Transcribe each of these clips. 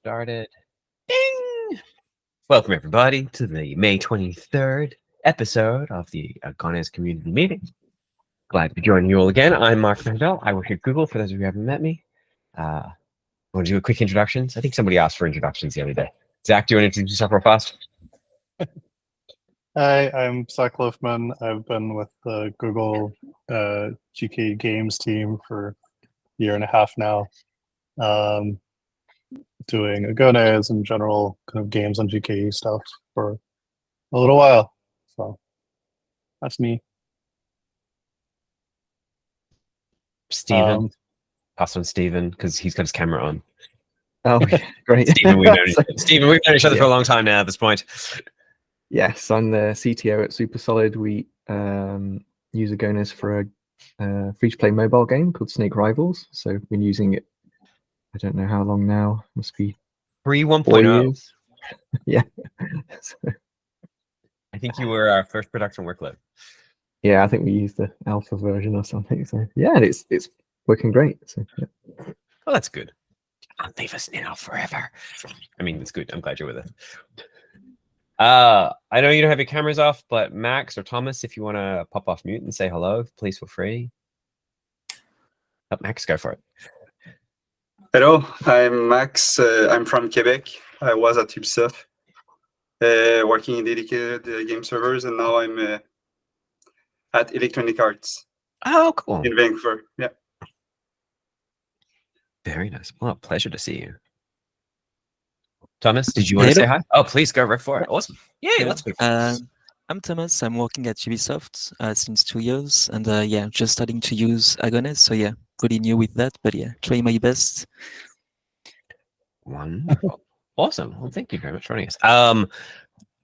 Started. Ding! Welcome, everybody, to the May 23rd episode of the Agones community meeting. Glad to be joining you all again. I'm Mark Mandel. I work at Google, for those of you who haven't met me. I want to do a quick introductions. I think somebody asked for introductions the other day. Zach, do you want to introduce yourself real fast? Hi, I'm Zach Lofman. I've been with the Google GK Games team for a year and a half now, doing Agones and general kind of games on GKE stuff for a little while. So that's me. Steven. Pass on Steven, because he's got his camera on. Oh, great. Steven, we've known each other for a long time now at this point. Yes, I'm the CTO at SuperSolid. We use Agones for a free-to-play mobile game called Snake Rivals. So we've been using it, I don't know how long now. Must be 1.0. 4 years. Yeah. So, I think you were our first production workload. yeah, I think we used the alpha version or something. So yeah, and it's working great. So, yeah. Well, that's good. Can't leave us now forever. I mean, it's good. I'm glad you're with us. I know you don't have your cameras off, but Max or Thomas, if you want to pop off mute and say hello, please feel free. Oh, Max, go for it. Hello, I'm Max. I'm from Quebec. I was at Ubisoft, working in dedicated game servers, and now I'm at Electronic Arts. Oh, cool. In Vancouver. Yeah. Very nice. Well, pleasure to see you. Thomas, did you want to say hi? Oh, please go right for it. Awesome. Yay, let's go. I'm Thomas. I'm working at Ubisoft since 2 years, and yeah, just starting to use Agones. So yeah, pretty new with that, but yeah, trying my best. Wonderful. Awesome. Well, thank you very much for joining us.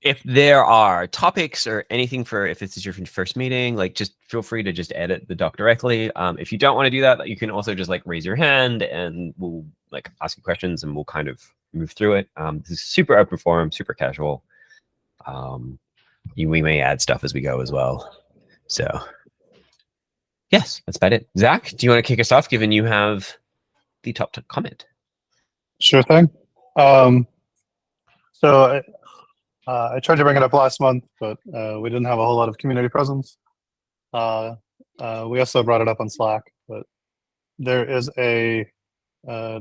If there are topics or anything for if this is your first meeting, like just feel free to just edit the doc directly. If you don't want to do that, you can also just like raise your hand and we'll like ask you questions and we'll kind of move through it. This is super open forum, super casual. We may add stuff as we go as well. So yes, that's about it. Zach, do you want to kick us off given you have the top comment? Sure thing. So I tried to bring it up last month, but we didn't have a whole lot of community presence. We also brought it up on Slack, but there is a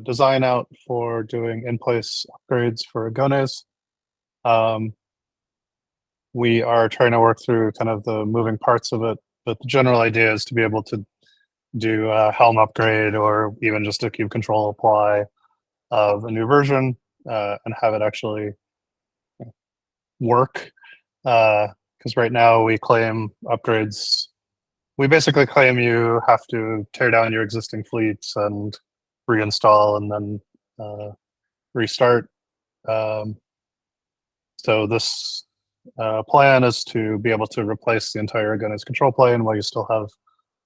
design out for doing in-place upgrades for Agones. We are trying to work through kind of the moving parts of it, but the general idea is to be able to do a Helm upgrade or even just a cube control apply of a new version and have it actually work. Because right now we claim upgrades. We basically claim you have to tear down your existing fleets and reinstall and then restart. So this plan is to be able to replace the entire Agones control plane while you still have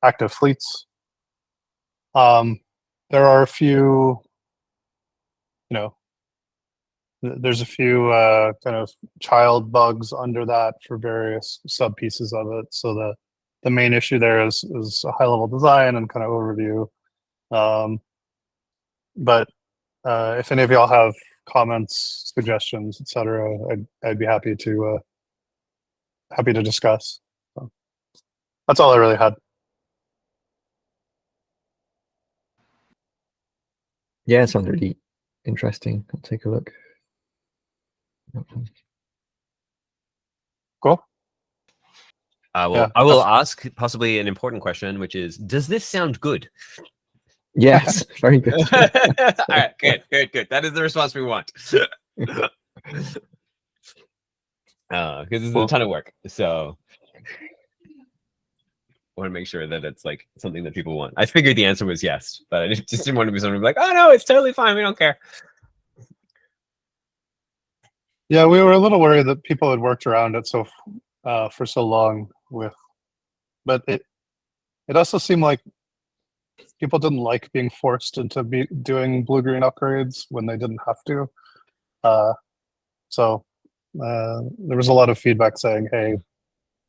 active fleets. There are a few, there's a few kind of child bugs under that for various sub pieces of it. So the main issue there is a high level design and kind of overview. But if any of y'all have comments, suggestions, etc., I'd be happy to discuss. So that's all I really had. Yeah, it sounds really interesting. I'll take a look. Cool. I will ask possibly an important question, which is, does this sound good? Yes, very good. All right, good. That is the response we want. Because this is a ton of work, so I want to make sure that it's like something that people want. I figured the answer was yes, but I just didn't want to be someone like, oh no, it's totally fine, we don't care. Yeah, we were a little worried that people had worked around it for so long but it also seemed like people didn't like being forced into doing blue-green upgrades when they didn't have to. So there was a lot of feedback saying, hey,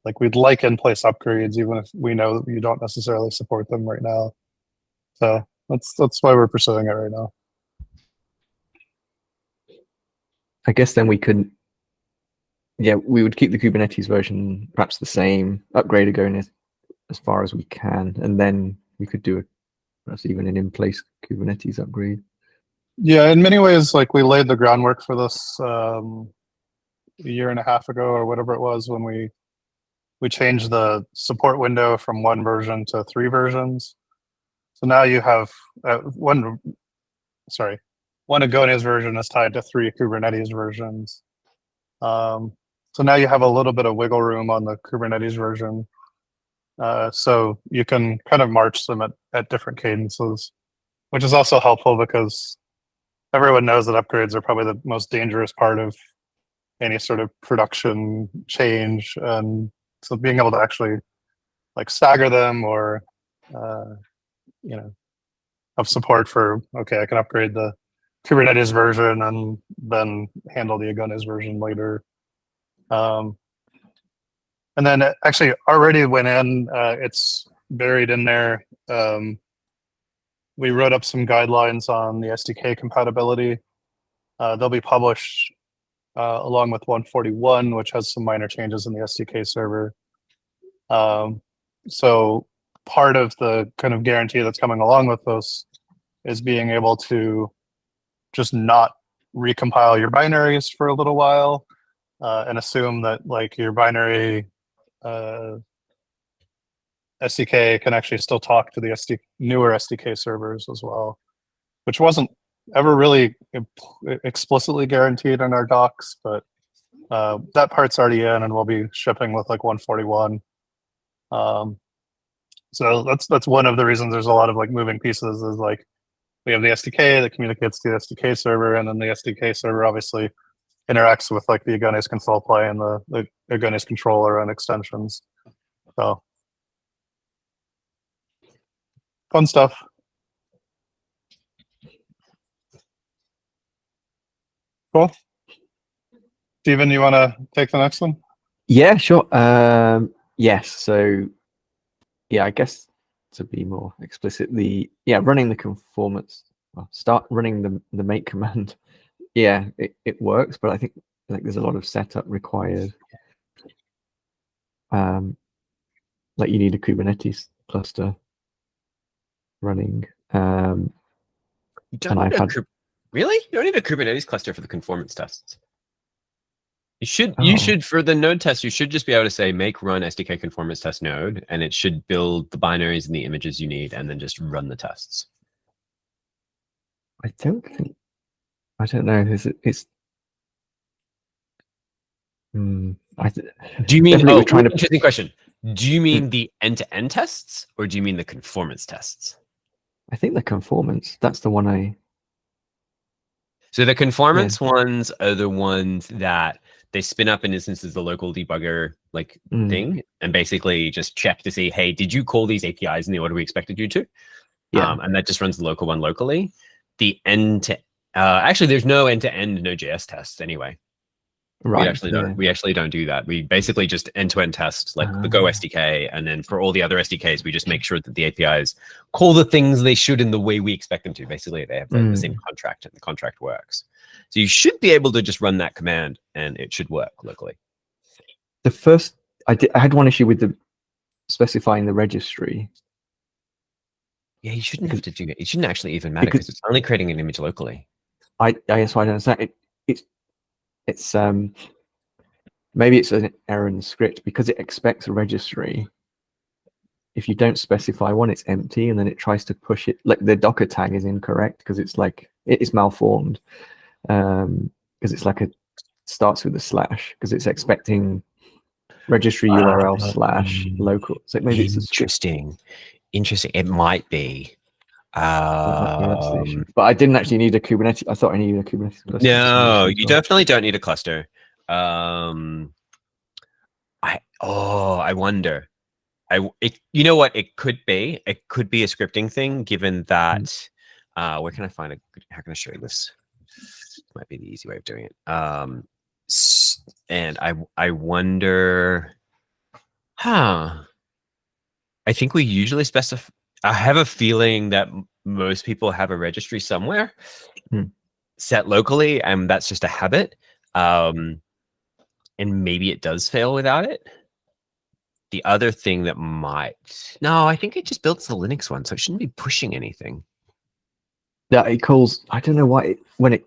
like we'd like in-place upgrades, even if we know that you don't necessarily support them right now. So that's why we're pursuing it right now. I guess then we could, yeah, we would keep the Kubernetes version perhaps the same, upgrade Agones as far as we can, and then we could do perhaps even an in-place Kubernetes upgrade. Yeah, in many ways, like we laid the groundwork for this a year and a half ago or whatever it was when we changed the support window from 1 version to 3 versions. So now you have one Agones version is tied to 3 Kubernetes versions. So now you have a little bit of wiggle room on the Kubernetes version. So you can kind of march them at different cadences, which is also helpful because everyone knows that upgrades are probably the most dangerous part of any sort of production change. And so being able to actually like stagger them or, have support for, okay, I can upgrade the Kubernetes version and then handle the Agones version later. And then it actually already went in, it's buried in there. We wrote up some guidelines on the SDK compatibility. They'll be published along with 141, which has some minor changes in the SDK server. So part of the kind of guarantee that's coming along with this is being able to just not recompile your binaries for a little while and assume that like your binary SDK can actually still talk to the newer SDK servers as well, which wasn't ever really explicitly guaranteed in our docs, but that part's already in and we'll be shipping with like 141. So that's one of the reasons there's a lot of like moving pieces is like we have the SDK that communicates to the SDK server, and then the SDK server obviously interacts with like the Agones console play and the Agones controller and extensions. So fun stuff. Cool. Steven, you want to take the next one? Yeah, sure. Yes. So, yeah, I guess to be more explicit, running the conformance, start running the make command. Yeah, it works, but I think like there's a lot of setup required. Like you need a Kubernetes cluster running. You don't And need I've had really? You don't need a Kubernetes cluster for the conformance tests. You Oh. should for the node test, you should just be able to say make run SDK conformance test node, and it should build the binaries and the images you need, and then just run the tests. I don't know. Do you mean? Definitely we're trying to. Interesting question. Do you mean the end-to-end tests, or do you mean the conformance tests? I think the conformance. That's the one So the conformance ones are the ones that they spin up an instance as the local debugger thing, and basically just check to see, hey, did you call these APIs in the order we expected you to? Yeah. And that just runs the local one locally. The actually, there's no end-to-end Node.js tests anyway. Right. We actually don't do that. We basically just end-to-end test like the Go SDK, and then for all the other SDKs, we just make sure that the APIs call the things they should in the way we expect them to. Basically, they have the same contract, and the contract works. So you should be able to just run that command, and it should work locally. I had one issue with the specifying the registry. Yeah, you shouldn't have to do it. It shouldn't actually even matter because it's only creating an image locally. I guess I don't understand. It's maybe it's an error in the script because it expects a registry. If you don't specify one, it's empty, and then it tries to push it. Like the Docker tag is incorrect because it's like it is malformed. Because it's like starts with a slash because it's expecting registry URL / local. So maybe it's interesting. It might be. That's the issue. But I didn't actually need a Kubernetes. I thought I needed a Kubernetes cluster. No, you definitely don't need a cluster. I wonder. You know what? It could be. It could be a scripting thing, given that. Where can I find it? How can I show you this? Might be the easy way of doing it. And I wonder. I think we usually specify. I have a feeling that most people have a registry somewhere set locally, and that's just a habit. And maybe it does fail without it. The other thing that might, no, I think it just builds the Linux one, so it shouldn't be pushing anything. Yeah, it calls. I don't know why when it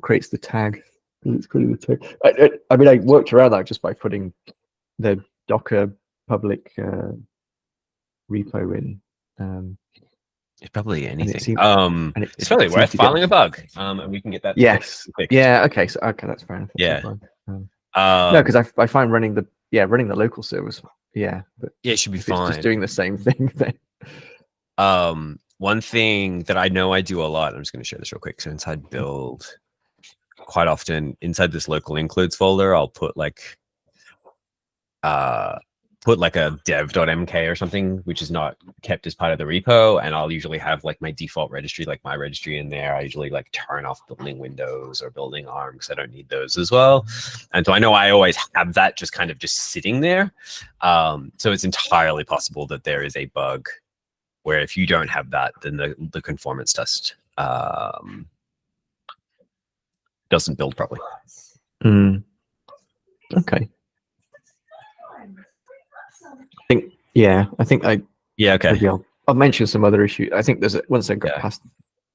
creates the tag. It's calling the tag. I mean, I worked around that just by putting the Docker public repo in. It's probably anything. seemed- It's probably seemed worth to get- filing a bug, and we can get that. Yes. fixed. Yeah. Okay. So that's fair enough. Yeah. No, because I find running the local servers. Yeah, but Yeah, it should be if it's fine. just doing the same thing, then One thing that I know I do a lot, I'm just going to share this real quick. So inside build, quite often inside this local includes folder, I'll put like a dev.mk or something, which is not kept as part of the repo. And I'll usually have like my default registry, like my registry in there. I usually like turn off building Windows or building ARM because I don't need those as well. And so I know I always have that just kind of just sitting there. So it's entirely possible that there is a bug where if you don't have that, then the conformance test doesn't build properly. Okay. I think Yeah, okay. maybe I'll mention some other issue. I think once I got Yeah.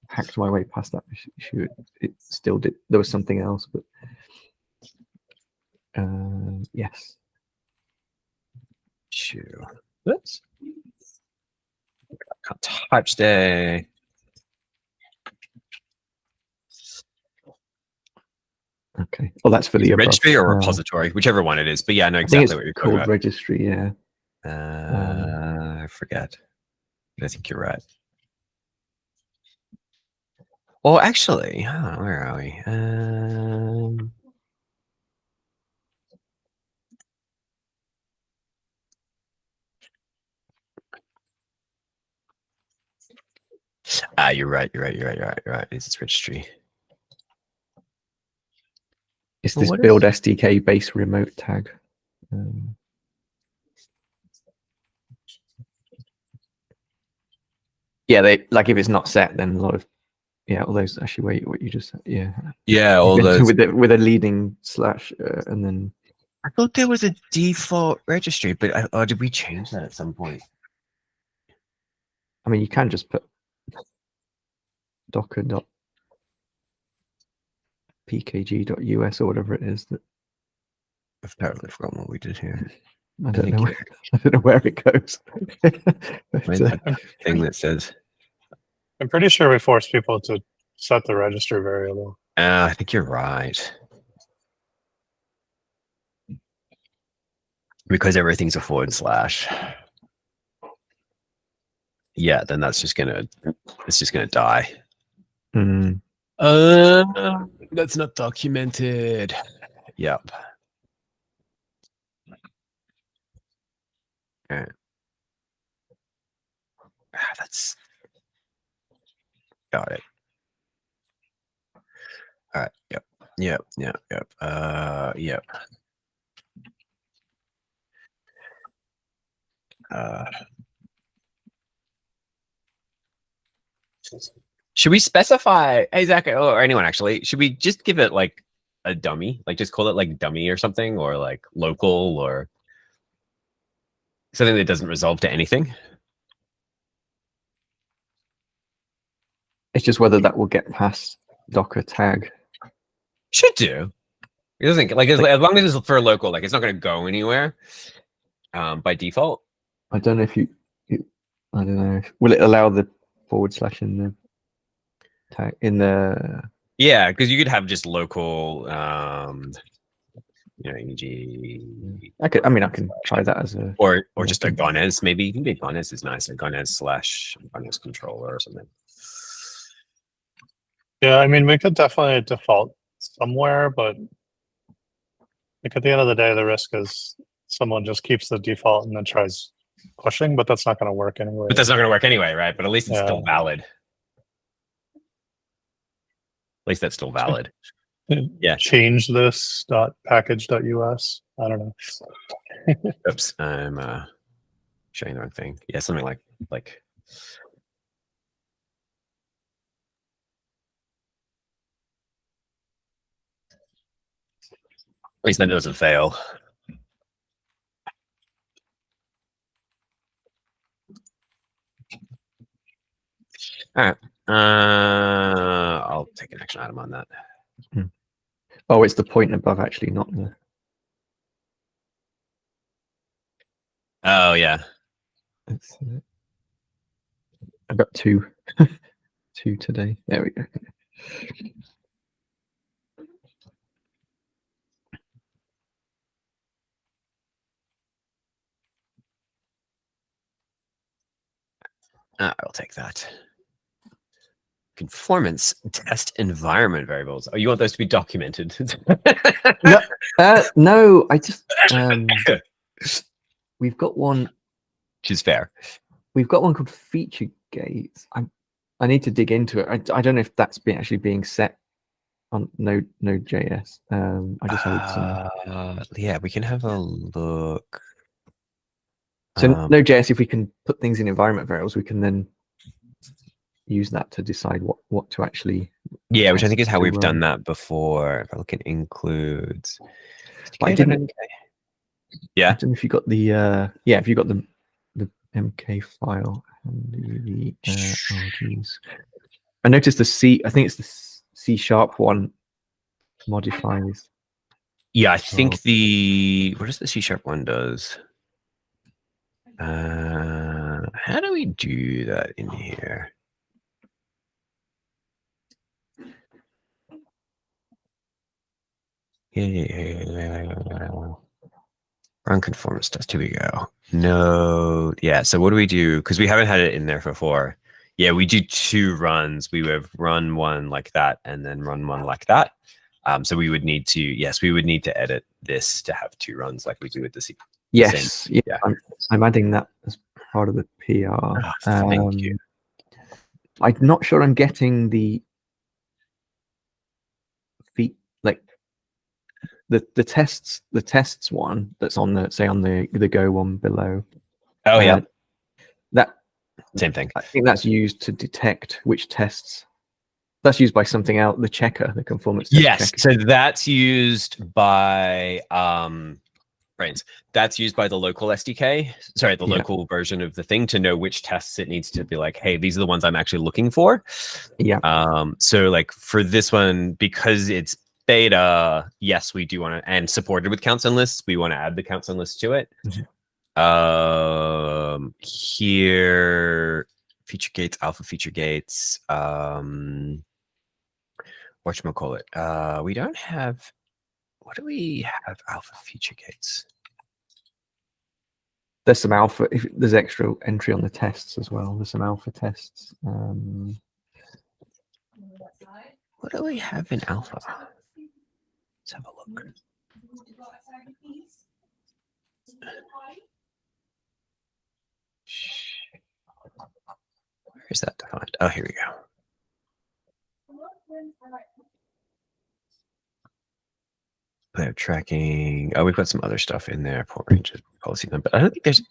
hacked my way past that issue, it still did. There was something else, but yes. Sure. Oops. Can't touch day. Okay. Well, that's for the above. Registry or repository, whichever one it is. But yeah, I know I think exactly it's what you're talking called about. registry. Yeah. I forget. But I think you're right. Well, actually, where are we? You're right. It's its registry. It's Well, this what is- build SDK base remote tag. Yeah, they like if it's not set, then a lot of all those actually wait what you just said. Yeah, all those. with a leading slash and then I thought there was a default registry, but or did we change that at some point? I mean you can just put docker.pkg.us or whatever it is that I've totally forgotten what we did here. I don't know. I don't know where it goes. But, That thing that says. I'm pretty sure we force people to set the register variable. I think you're right. Because everything's a /. Yeah, then it's just gonna die. That's not documented. Yep. Okay. That's got it. All right. Yep. Yep. Should we specify, hey Zach, or anyone actually, should we just give it like a dummy? Like just call it like dummy or something, or like local, or something that doesn't resolve to anything? it's just whether that will get past Docker tag. Should do. It doesn't like as long as it's for local, like it's not going to go anywhere by default. I don't know if you I don't know. Will it allow the / in the tag in the? Yeah, because you could have just local, EG, I can try that as a or just Agones. Maybe you can be Agones is nice. Agones / Agones controller or something. Yeah, I mean, we could definitely default somewhere, but like at the end of the day, the risk is someone just keeps the default and then tries pushing, but that's not going to work anyway. But that's not going to work anyway, right? But at least it's still Yeah. valid. At least that's still valid. Yeah. Change this .package.us. I don't know. Oops, I'm showing the wrong thing. Yeah, something like least that doesn't fail. All right. I'll take an action item on that. Oh, it's the point above, actually, not the. Oh yeah. It's, I got two, two today. There we go. I'll take that. Conformance test environment variables. Oh, you want those to be documented? No, no, I just we've got one. Which is fair. We've got one called feature gates. I need to dig into it. I don't know if that's actually being set on Node.js. I just added some. Yeah, we can have a look. So Node.js, if we can put things in environment variables, we can then use that to decide what to actually. Yeah, which I think is how to we've done run. that before. If I look at includes. I didn't. Yeah. I don't know if you got the. Yeah, if you got the MK file and the. Oh geez. I noticed the C. I think it's the C# one modifies. Yeah, I think the what does the C# one does? How do we do that in here? Yeah. Run conformance test. Here we go. No, yeah. So what do we do? Because we haven't had it in there before. Yeah, we do 2 runs. We would run one like that and then run one like that. So we would need to, yes, we would need to edit this to have 2 runs like we do with the C. Yes, yeah. Yeah. I'm adding that as part of the PR. Oh, thank you. I'm not sure I'm getting the feet like the tests one that's on the say on the Go one below. Oh yeah, that same thing. I think that's used to detect which tests. That's used by something else, the checker, the conformance test Yes, checker. so that's used by brains. That's used by the local SDK. Sorry, the local version of the thing to know which tests it needs to be like, hey, these are the ones I'm actually looking for. Yeah. So like for this one, because it's beta, yes, we do want to, and supported with counts and lists, we want to add the counts and lists to it. Here, feature gates, alpha feature gates. Whatchamacallit? We don't have. What do we have? Alpha feature gates. There's some alpha. If there's extra entry on the tests as well. There's some alpha tests. What do we have in alpha? Let's have a look. Where is that defined? Oh, here we go. Player tracking. Oh, we put some other stuff in there. Port ranges, policy, but I don't think there's.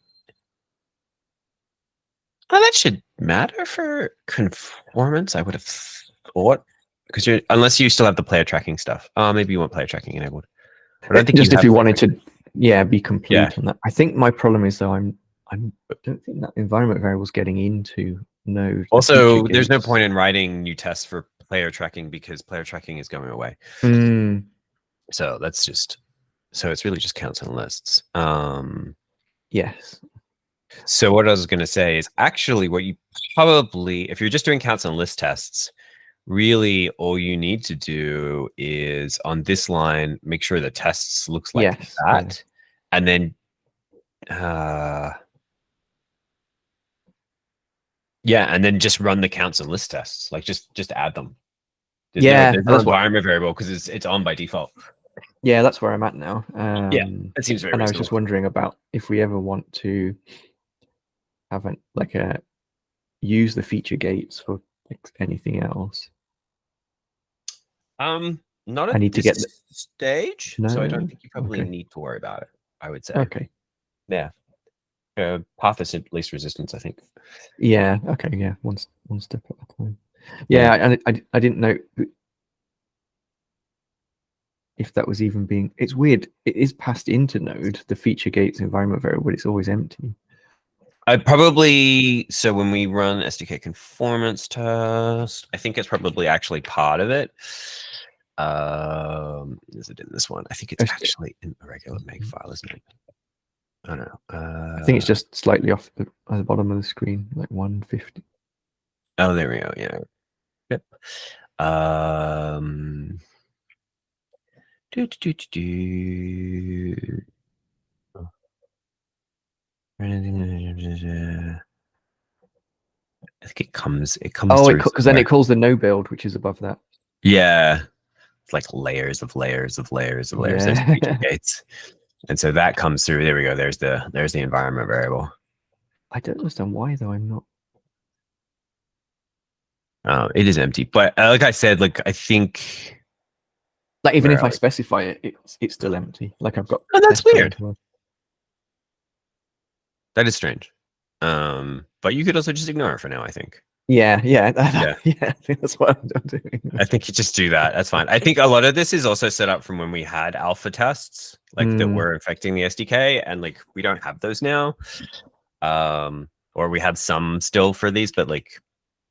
Oh, that should matter for conformance. I would have thought because you're unless you still have the player tracking stuff. Maybe you want player tracking enabled. But I don't think just if you wanted to, be complete on that. I think my problem is though I don't think that environment variable is getting into Node. Also, there's no point in writing new tests for player tracking because player tracking is going away. So that's just it's really just counts and lists. Yes. So what I was going to say is actually what you probably, if you're just doing counts and list tests, really all you need to do is on this line, make sure the tests looks like that. And then, and then just run the counts and list tests. Like just add them. There's no environment variable because it's on by default. Yeah, that's where I'm at now. It seems very reasonable. I was just wondering about if we ever want to have use the feature gates for anything else. Not at I need this to get stage, no? So I don't think you probably need to worry about it. I would say. Okay. Yeah. Path is least resistance, I think. Yeah. Okay. Yeah. One step at a time. Yeah. I didn't know. if that was even being. It's weird. It is passed into node, the feature gates environment variable, but it's always empty. I probably, so when we run SDK conformance test, I think it's probably actually part of it. Is it in this one? I think it's actually in the regular make file, isn't it? I don't know. I think it's just slightly off at the bottom of the screen, like 150. Oh, there we go. Yeah. Yep. Do, do, do, do. I think it comes. It comes. Oh, through because then somewhere. it calls the no build, which is above that. Yeah, it's like layers of layers of layers of layers. There's Yeah. feature gates, and so that comes through. There we go. There's the environment variable. I don't understand why though. I'm not. It is empty, but like I said, like I think. Like even Where if are I we? specify it, it's still empty. Like I've got. Oh, that's test weird. as well. That is strange. But you could also just ignore it for now. I think. Yeah. Yeah. Yeah. I think that's what I'm doing. I think you just do that. That's fine. I think a lot of this is also set up from when we had alpha tests, like that were affecting the SDK, and like we don't have those now. Or we have some still for these, but like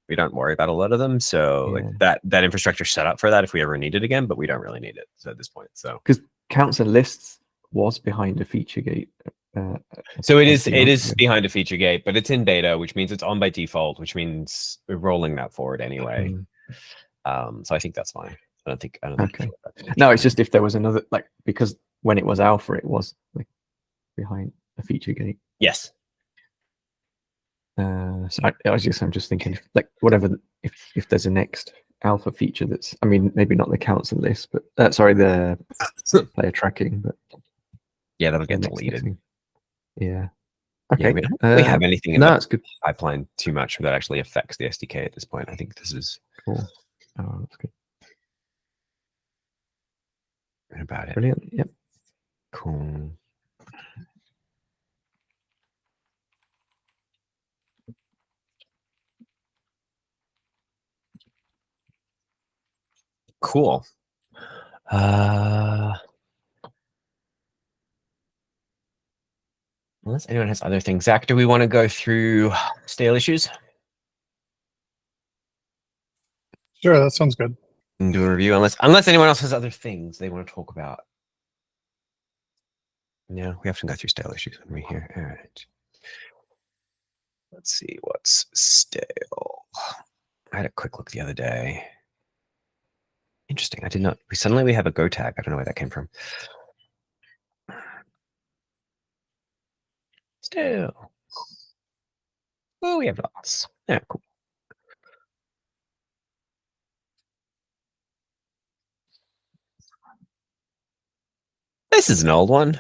we don't worry about a lot of them. So like that infrastructure set up for that if we ever need it again, but we don't really need it at this point. So because counts and lists was behind a feature gate. So it is few months ago. behind a feature gate, but it's in beta, which means it's on by default, which means we're rolling that forward anyway. So I think that's fine. I don't think Okay. No, it's just if there was another, like, because when it was alpha, it was like behind a feature gate. Yes. So I'm just thinking, like, whatever, if there's a next alpha feature that's, I mean, maybe not the counts and lists, but sorry, the player tracking, but yeah, that'll the get next deleted. thing. Yeah. Okay. Yeah, we don't really have anything in no, the that's good. pipeline too much that actually affects the SDK at this point. I think this is Cool. Oh, that's good. about it. Brilliant. Yep. Cool. Cool. Unless anyone has other things. Zach, do we want to go through stale issues Sure, that sounds good. and do a review? Unless anyone else has other things they want to talk about. No, we have to go through stale issues when we're here. All right. Let's see what's stale. I had a quick look the other day. Interesting. I did not. Suddenly we have a Go tag. I don't know where that came from. Stale. Oh, we have lots. Yeah, cool. This is an old one.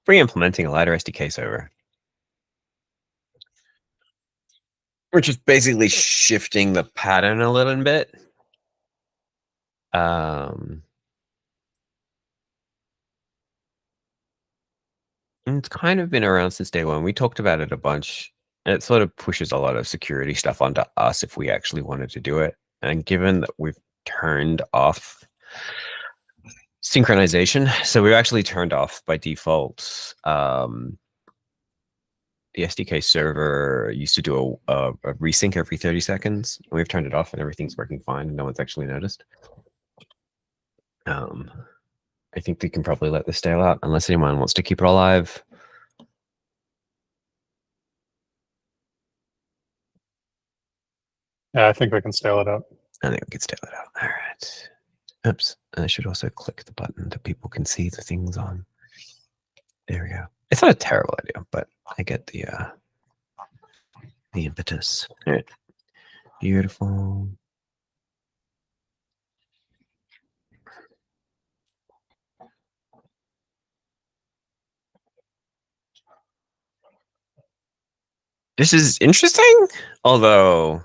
Re-implementing a lighter SDK server. We're just basically shifting the pattern a little bit. And it's kind of been around since day one. We talked about it a bunch. And it sort of pushes a lot of security stuff onto us if we actually wanted to do it. And given that we've turned off synchronization, so we've actually turned off by default. The SDK server used to do a resync every 30 seconds. And we've turned it off and everything's working fine and no one's actually noticed. I think we can probably let this stale out unless anyone wants to keep it alive. Yeah, I think we can stale it out. I think we can stale it out. All right. Oops. I should also click the button that people can see the things on. There we go. It's not a terrible idea, but I get the impetus. All right. Beautiful. This is interesting, although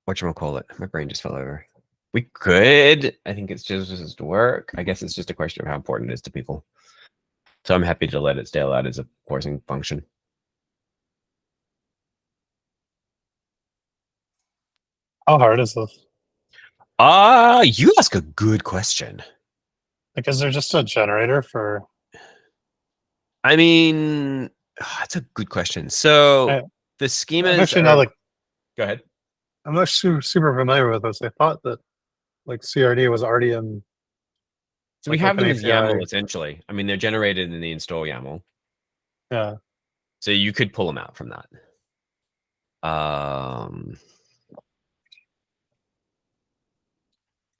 whatchamacallit? My brain just fell over. We could. I think it's just work. I guess it's just a question of how important it is to people. So I'm happy to let it stale out as a forcing function. How hard is this? You ask a good question. Like, is there just a generator for? I mean, that's a good question. So I- the I'm schemas actually are. not like Go ahead. I'm not super familiar with this. I thought that like CRD was already in. So we like have them open as YAML API. essentially. I mean, they're generated in the install YAML, Yeah. so you could pull them out from that.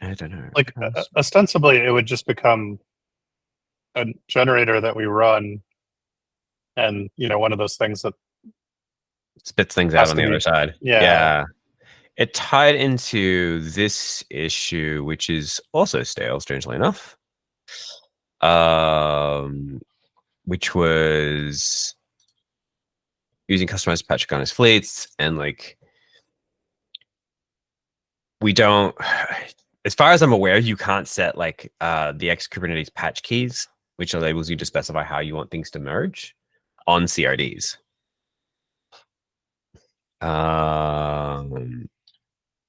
I don't know. Like ostensibly, it would just become a generator that we run, and one of those things that Spits things has out on to the be. other side. Yeah. It tied into this issue, which is also stale, strangely enough. Which was using customized patch Agones fleets, and like we don't, as far as I'm aware, you can't set like the X Kubernetes patch keys, which enables you to specify how you want things to merge on CRDs.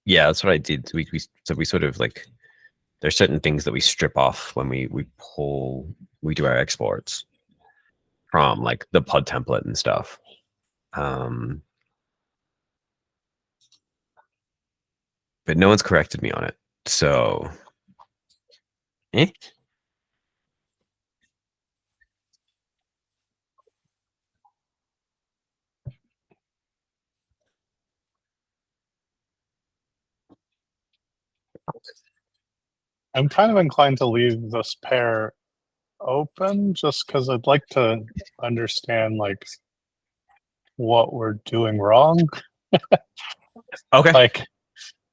Yeah, that's what I did. So we sort of like, there's certain things that we strip off when we do our exports from like the pod template and stuff. But no one's corrected me on it. So, eh? I'm kind of inclined to leave this pair open just because I'd like to understand like what we're doing wrong. Okay. Like,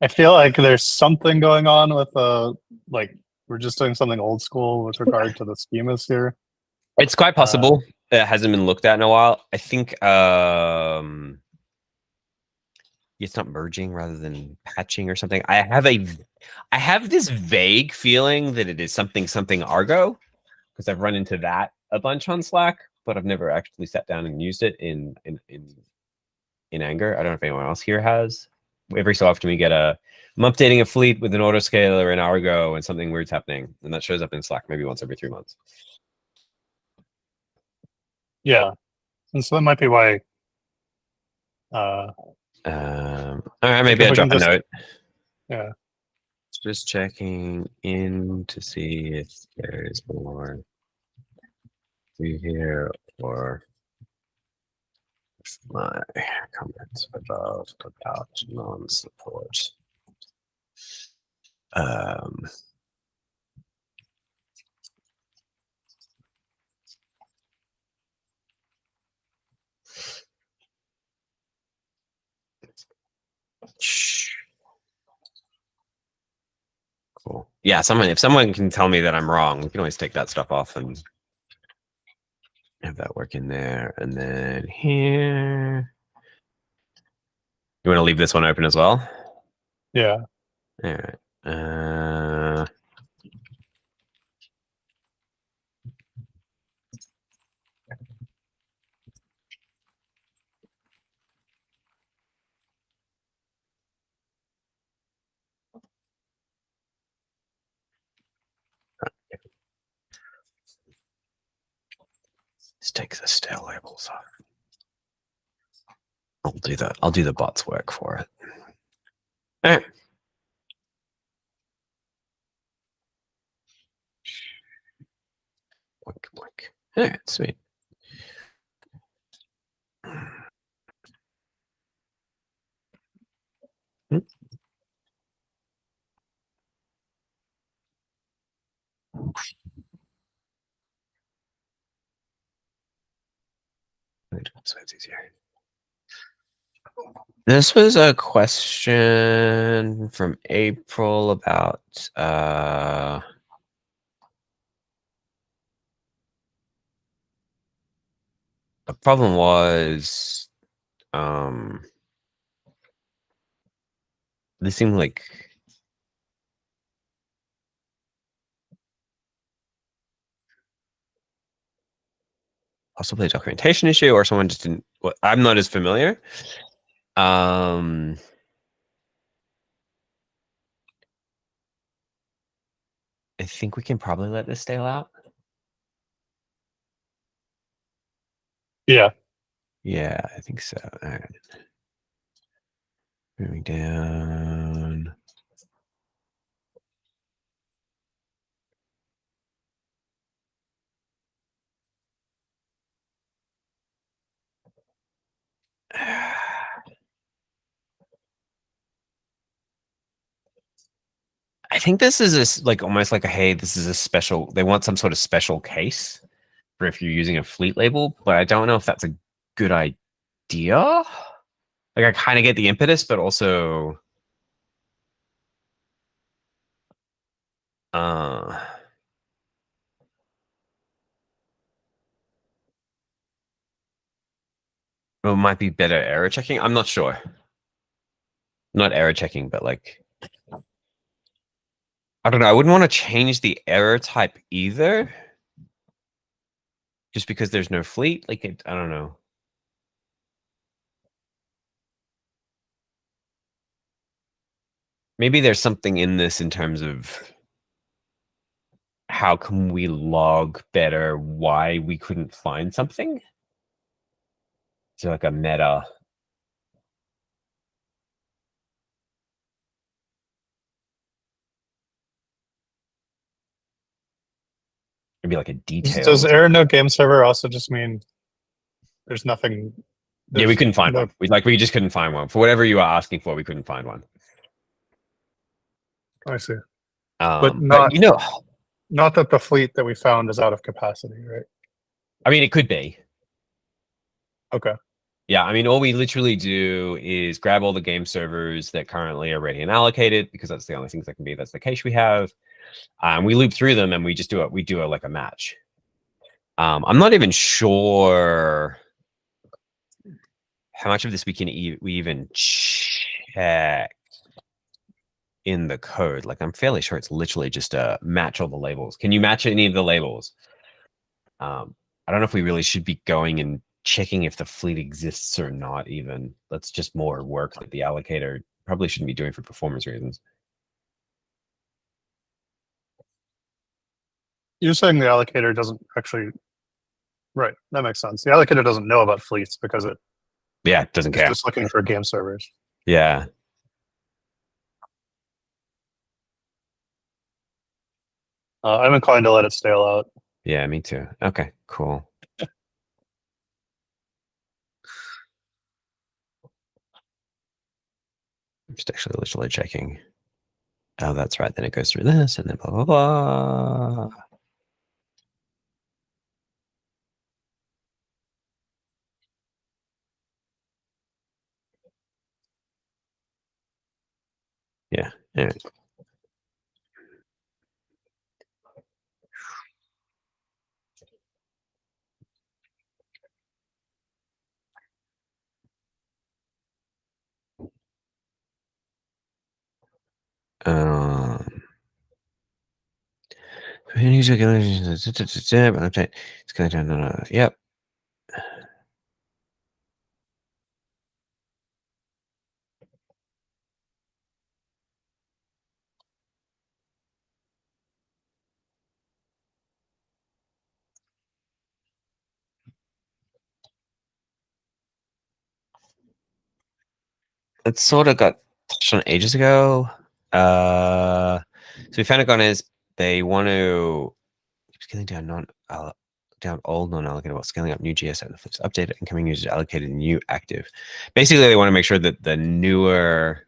I feel like there's something going on with like we're just doing something old school with regard to the schemas here. It's quite possible. It hasn't been looked at in a while. I think it's not merging rather than patching or something. I have this vague feeling that it is something Argo, because I've run into that a bunch on Slack, but I've never actually sat down and used it in anger. I don't know if anyone else here has. Every so often we get I'm updating a fleet with an autoscaler in Argo and something weird's happening, and that shows up in Slack maybe once every 3 months. Yeah, and so that might be why. All right, maybe if I we drop can a just- note. Yeah. Just checking in to see if there's more to hear or my comments about non-support. Cool. Yeah, if someone can tell me that I'm wrong, we can always take that stuff off and have that work in there. And then here, you want to leave this one open as well? Yeah. All right. Let's take the stale labels off. I'll do the bot's work for it. All right. Boink, boink. All right, sweet. So it's easier. This was a question from April about the problem was this seemed like possibly a documentation issue, or someone just didn't. I'm not as familiar. I think we can probably let this stale out. Yeah. Yeah, I think so. All right. Moving down. I think this is like almost like a, hey, this is a special. They want some sort of special case for if you're using a fleet label, but I don't know if that's a good idea. Like I kind of get the impetus, but also, uh, it might be better error checking. I'm not sure. Not error checking, but like, I don't know. I wouldn't want to change the error type either, just because there's no fleet. Like, I don't know. Maybe there's something in this in terms of how can we log better why we couldn't find something? So like a meta. Maybe like a detail. Does error no game server also just mean there's nothing? Yeah, we couldn't find no- one. We just couldn't find one. For whatever you are asking for, we couldn't find one. I see. But not- you know, Not that the fleet that we found is out of capacity, right? I mean, it could be. Okay. Yeah, I mean, all we literally do is grab all the game servers that currently are ready and allocated because that's the only things that can be. That's the cache we have. We loop through them and we just do it. We do like a match. I'm not even sure how much of this we can we even check in the code. Like I'm fairly sure it's literally just match all the labels. Can you match any of the labels? I don't know if we really should be going and checking if the fleet exists or not even. That's just more work that the allocator probably shouldn't be doing for performance reasons. You're saying the allocator doesn't actually. Right. That makes sense. The allocator doesn't know about fleets because it Yeah, it doesn't is care. just looking for game servers. Yeah. I'm inclined to let it stale out. Yeah, me too. Okay, cool. I'm just actually literally checking. Oh, that's right. Then it goes through this and then blah, blah, blah. Yeah. Anyway. It's going to, yep. It sort of got touched on ages ago. So we found Agones. They want to keep scaling down down old non-allocated while scaling up new GS and Netflix updated incoming users allocated new active. Basically, they want to make sure that the newer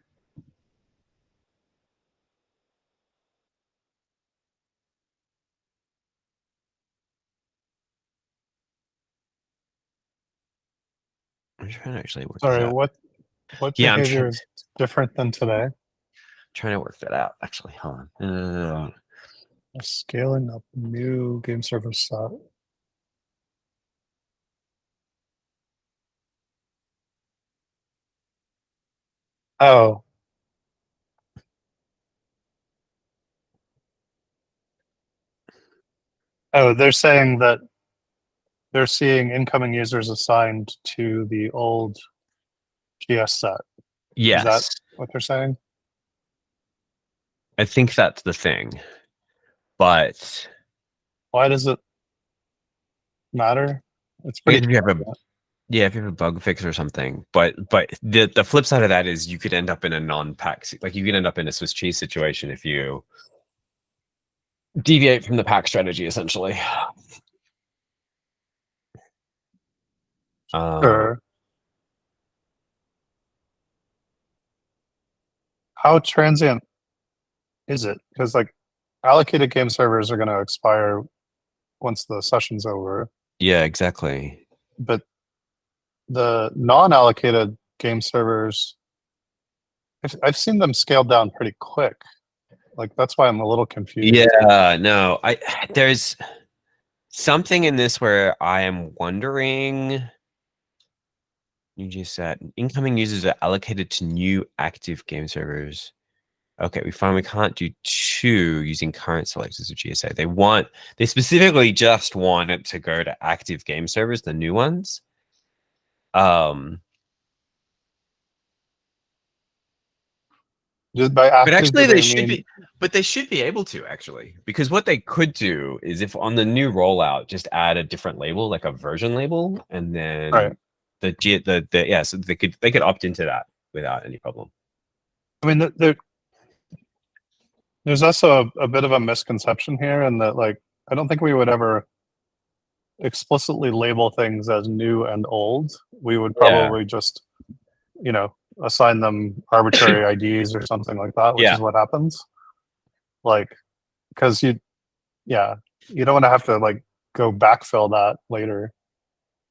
I'm trying to actually work this Sorry, out. what Yeah, behavior is different than today? Trying to work that out. Actually, hold on. Scaling up new game server set. Oh. Oh, they're saying that they're seeing incoming users assigned to the old GS set. Is that Yes, what they're saying? I think that's the thing. but Why does it matter? It's because pretty. if you have a if you have a bug fix or something, but the flip side of that is you could end up in a non-pack, like you could end up in a Swiss cheese situation if you deviate from the pack strategy, essentially. Sure. How transient is it? Because like allocated game servers are going to expire once the session's over, Yeah, exactly. but the non-allocated game servers, I've seen them scaled down pretty quick. Like that's why I'm a little confused. Yeah, no, there's something in this where I am wondering. You just said incoming users are allocated to new active game servers. Okay, we find we can't do 2 using current selectors of GSA. They specifically just want it to go to active game servers, the new ones. Just by But active, actually do they they should mean be, but they should be able to actually, because what they could do is if on the new rollout, just add a different label, like a version label, and then right? so they could opt into that without any problem. I mean, there's also a bit of a misconception here, in that like I don't think we would ever explicitly label things as new and old. We would Yeah. probably just, you know, assign them arbitrary IDs or something like that, which Yeah. is what happens. Like, because you don't want to have to like go backfill that later.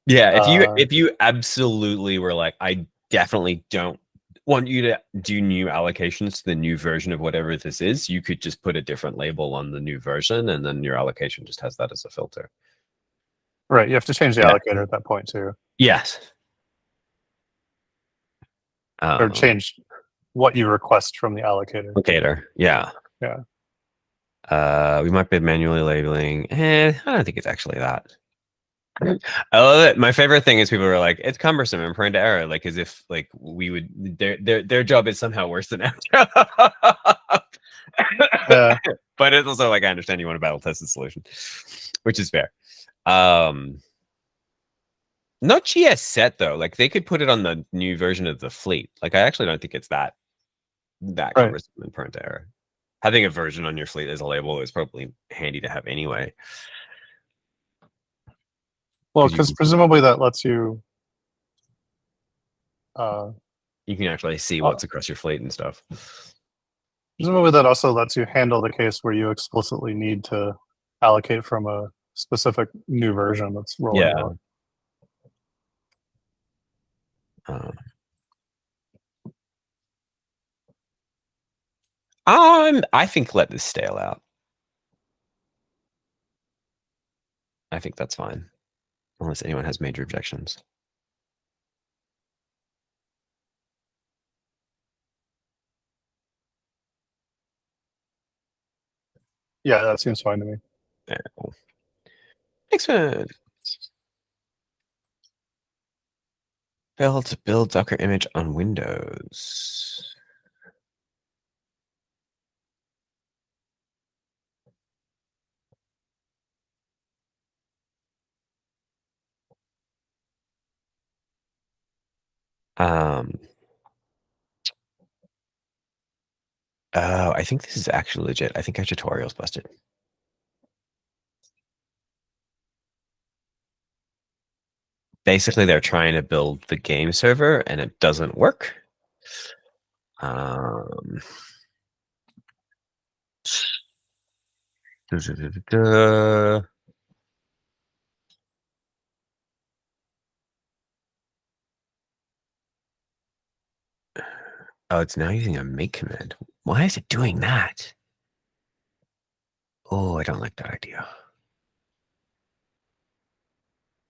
Yeah, Uh, if you absolutely were like, I definitely don't want you to do new allocations to the new version of whatever this is, you could just put a different label on the new version, and then your allocation just has that as a filter. Right, you have to change the Yeah. allocator at that point too, Yes. or change what you request from the allocator. Allocator. Yeah. Yeah. We might be manually labeling. I don't think it's actually that. I love it. My favorite thing is people are like, it's cumbersome and prone to error, like as if like we would their job is somehow worse than our job. Yeah. But it's also like I understand you want a battle tested solution, which is fair. Not GS set though. Like they could put it on the new version of the fleet. Like I actually don't think it's that Right. cumbersome and prone to error. Having a version on your fleet as a label is probably handy to have anyway. Well, 'Cause you because can- presumably that lets you. You can actually see what's across your fleet and stuff. Presumably that also lets you handle the case where you explicitly need to allocate from a specific new version that's rolling Yeah. out. I think let this stale out. I think that's fine, unless anyone has major objections. Yeah, that seems fine to me. Yeah, cool. Excellent. Fail to build Docker image on Windows. Oh, I think this is actually legit. I think our tutorial's busted. Basically, they're trying to build the game server and it doesn't work. Oh, it's now using a make command. Why is it doing that? Oh, I don't like that idea.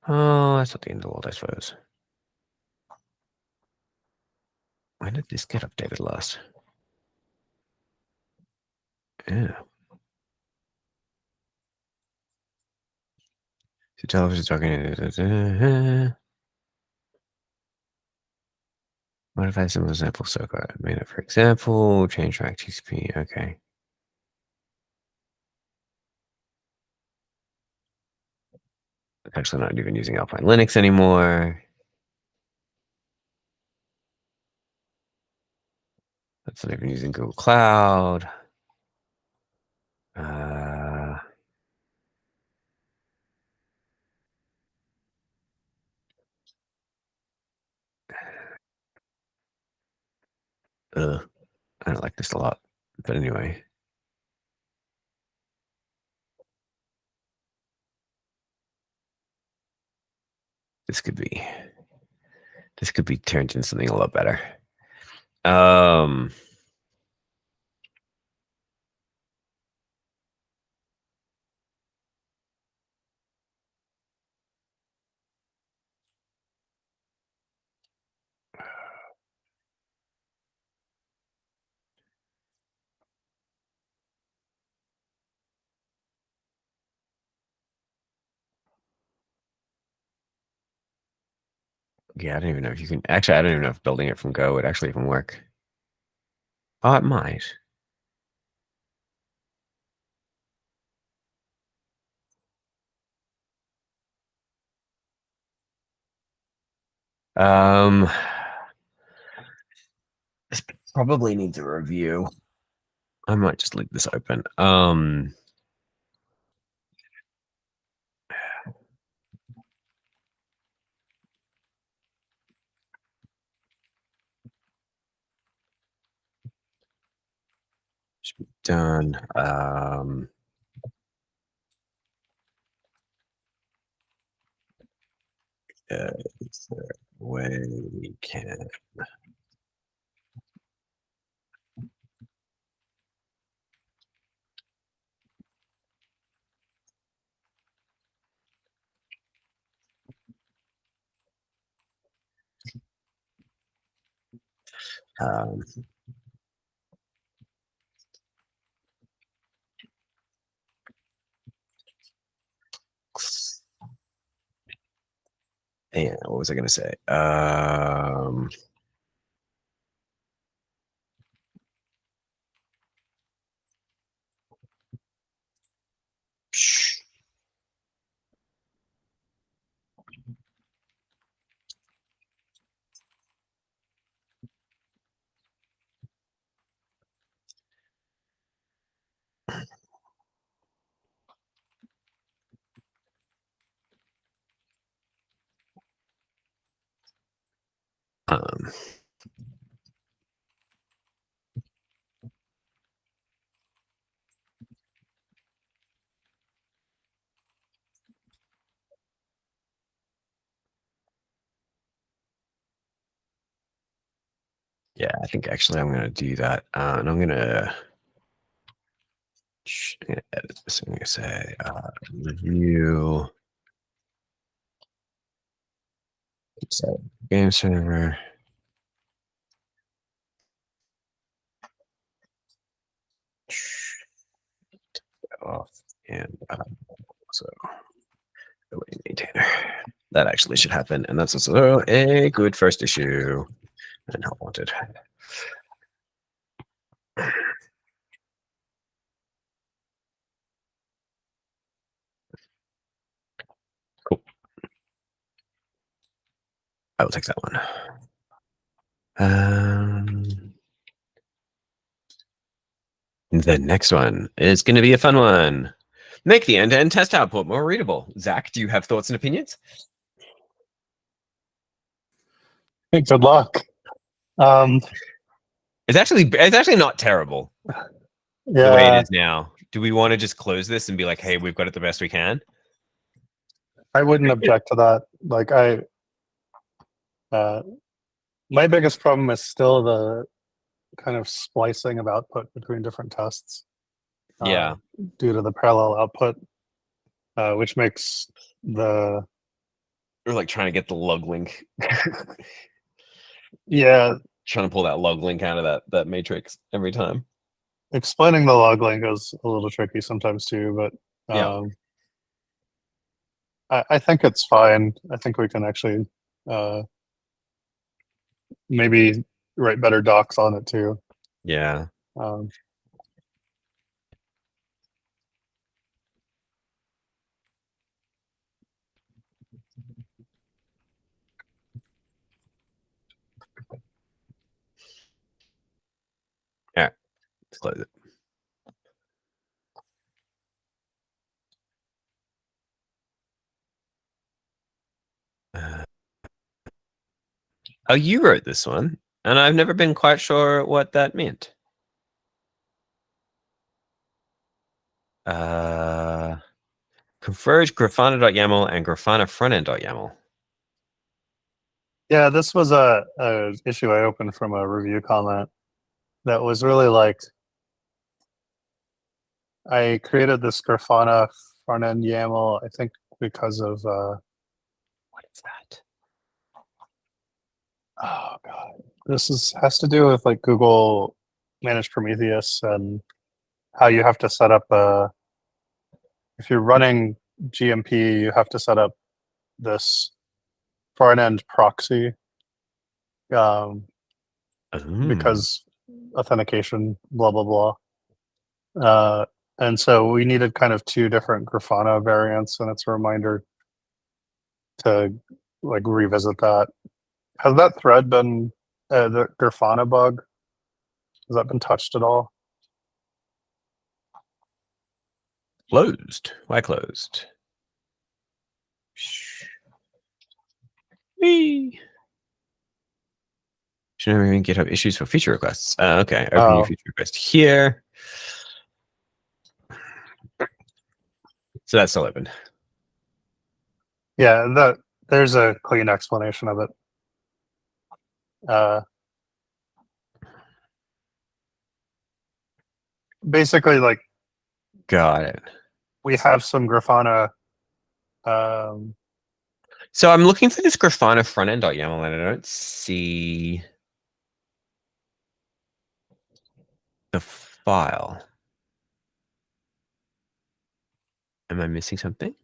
Oh, that's not the end of the world, I suppose. When did this get updated last? Yeah. So television talking. Modify some example circle. Made it for example. Change track TCP. Okay. It's actually not even using Alpine Linux anymore. That's not even using Google Cloud. I don't like this a lot, but anyway. This could be turned into something a lot better. Yeah, I don't even know if you can actually. I don't even know if building it from Go would actually even work. Oh, it might. This probably needs a review. I might just leave this open. Should be done. Is there a way we can? Um, and what was I going to say? Um, yeah, I think actually I'm going to do that, and I'm going to edit this. I'm going to say review. So game server. Off and so away maintainer. That actually should happen, and that's also a good first issue and not wanted. Cool. I will take that one. The next one is going to be a fun one. Make the end-to-end test output more readable. Zach, do you have thoughts and opinions? Good luck. It's actually not terrible the way it Yeah, is now. Do we want to just close this and be like, hey, we've got it the best we can? I wouldn't object to that. Like my biggest problem is still the kind of splicing of output between different tests. Yeah. Due to the parallel output, which makes the Or like trying to get the log link. yeah Trying to pull that log link out of that matrix every time. explaining the log link is a little tricky sometimes too. But Yeah. I think it's fine. I think we can actually maybe write better docs on it too. Yeah. Um, close it. Oh, you wrote this one, and I've never been quite sure what that meant. Converge grafana.yaml and grafana frontend.yaml. Yeah, this was a issue I opened from a review comment that was really like, I created this Grafana front end YAML, I think because of What is that? oh god, has to do with like Google Managed Prometheus and how you have to set up if you're running GMP, you have to set up this front end proxy um, because authentication, blah blah blah. And so we needed kind of two different Grafana variants, and it's a reminder to like revisit that. Has that thread been the Grafana bug? Has that been touched at all? Closed. Why closed? Whee! Should never even GitHub issues for feature requests. Okay, open new Oh. feature request here. So that's still open. Yeah, there's a clean explanation of it. Basically, like Got it. we have some Grafana. So I'm looking for this Grafana frontend.yaml and I don't see the file. Am I missing something?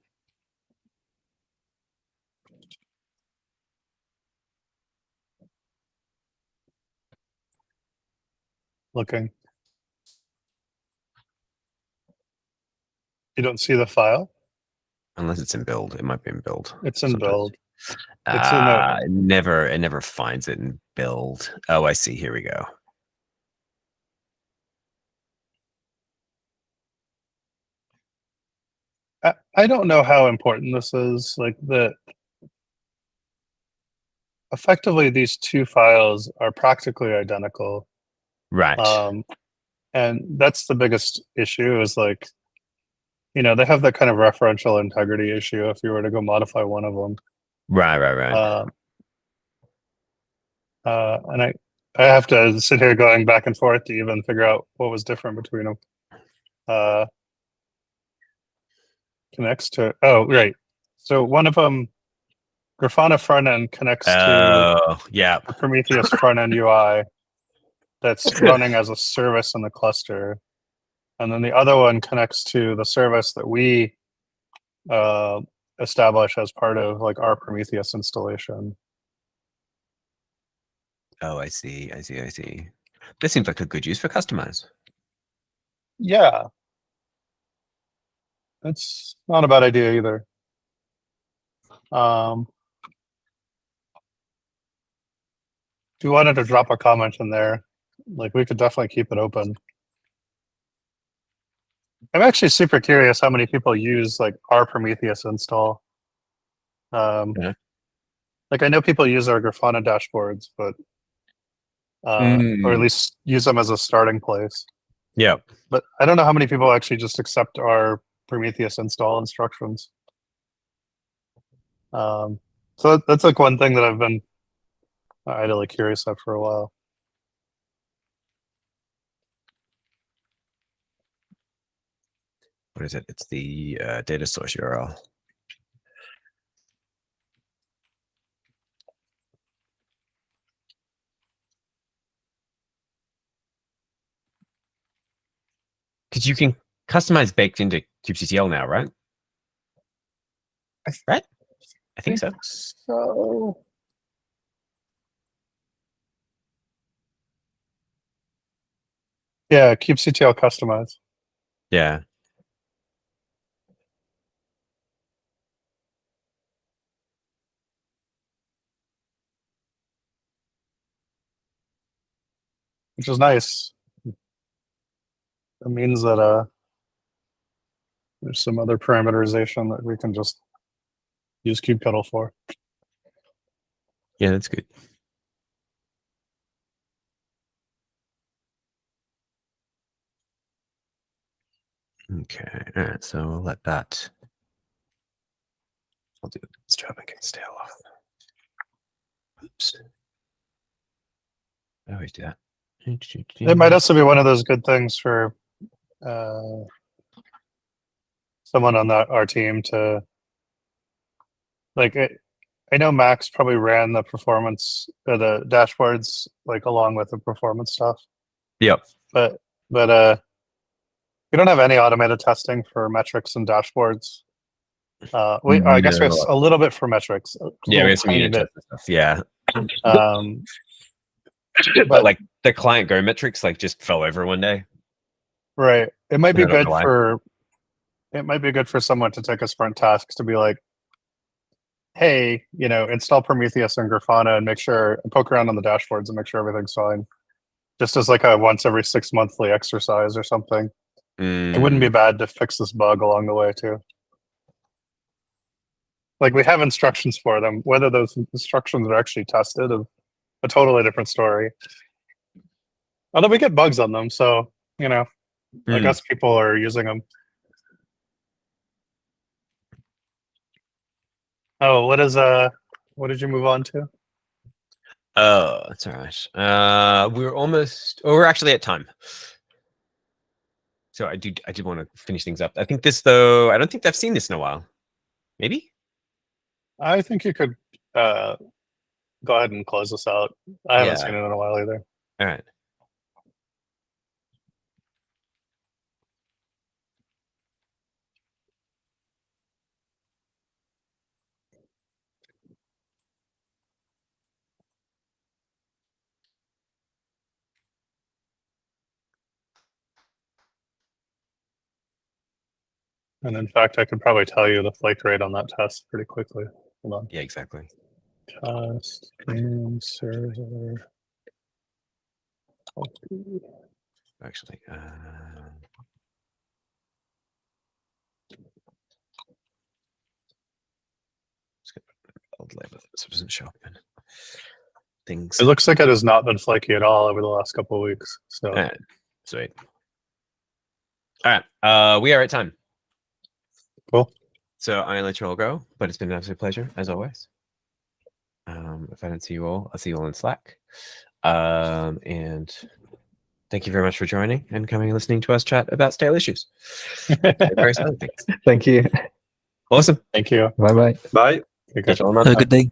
Looking. You don't see the file? Unless it's in build. It might be in build. It's in sometimes. build. It's in a. It never finds it in build. Oh, I see. Here we go. I don't know how important this is. Like effectively these two files are practically identical. Right. And that's the biggest issue is like, they have that kind of referential integrity issue if you were to go modify one of them. Right. And I have to sit here going back and forth to even figure out what was different between them. Connects to, oh, right. So one of them, Grafana front end connects to yeah. the Prometheus front end UI that's running as a service in the cluster. And then the other one connects to the service that we establish as part of like our Prometheus installation. Oh, I see. This seems like a good use for customize. Yeah. That's not a bad idea either. If you wanted to drop a comment in there, like we could definitely keep it open. I'm actually super curious how many people use like our Prometheus install. Yeah. Like I know people use our Grafana dashboards, but or at least use them as a starting place. Yeah. But I don't know how many people actually just accept our Prometheus install instructions. So that's like one thing that I've been idly curious of for a while. What is it? It's the data source URL. Because you can customize baked into kubectl now, right? Right? I think so. So yeah, kubectl customize. Yeah. Which is nice. it means that there's some other parameterization that we can just use kubectl for. Yeah, that's good. Okay, all right, so we'll let that. I'll do this job. I can stay off. Oops. I always do that. It might also be one of those good things for someone on our team to like. I know Max probably ran the performance or the dashboards like along with the performance stuff, Yep. but we don't have any automated testing for metrics and dashboards. I guess we have a little bit for metrics. Yeah, we have some tiny unit bit. tests and stuff. Yeah. But like the client Go metrics like just fell over one day. right, it might I be don't know good why. for someone to take a sprint task to be like, hey, install Prometheus and Grafana and make sure and poke around on the dashboards and make sure everything's fine. Just as like a once every 6 monthly exercise or something. It wouldn't be bad to fix this bug along the way too. Like we have instructions for them. Whether those instructions are actually tested is a totally different story. Although we get bugs on them, so I guess people are using them. Oh, what did you move on to? Oh, that's all right. We're actually at time. So I did want to finish things up. I think this though, I don't think I've seen this in a while. Maybe? I think you could go ahead and close this out. I haven't Yeah. seen it in a while either. All right. And in fact, I could probably tell you the flake rate on that test pretty quickly. Hold on. Yeah, exactly. Test and server. Actually. Old label. This doesn't show up in things. It looks like it has not been flaky at all over the last couple of weeks. So All right. Sweet. All right. We are at time. cool. So I'm gonna let you all go, but it's been an absolute pleasure as always. If I don't see you all, I'll see you all in Slack. And thank you very much for joining and coming and listening to us chat about stale issues. Various other things. Thank you. Awesome. Thank you. Bye bye. Bye. Take care. Catch you all Have a another good day.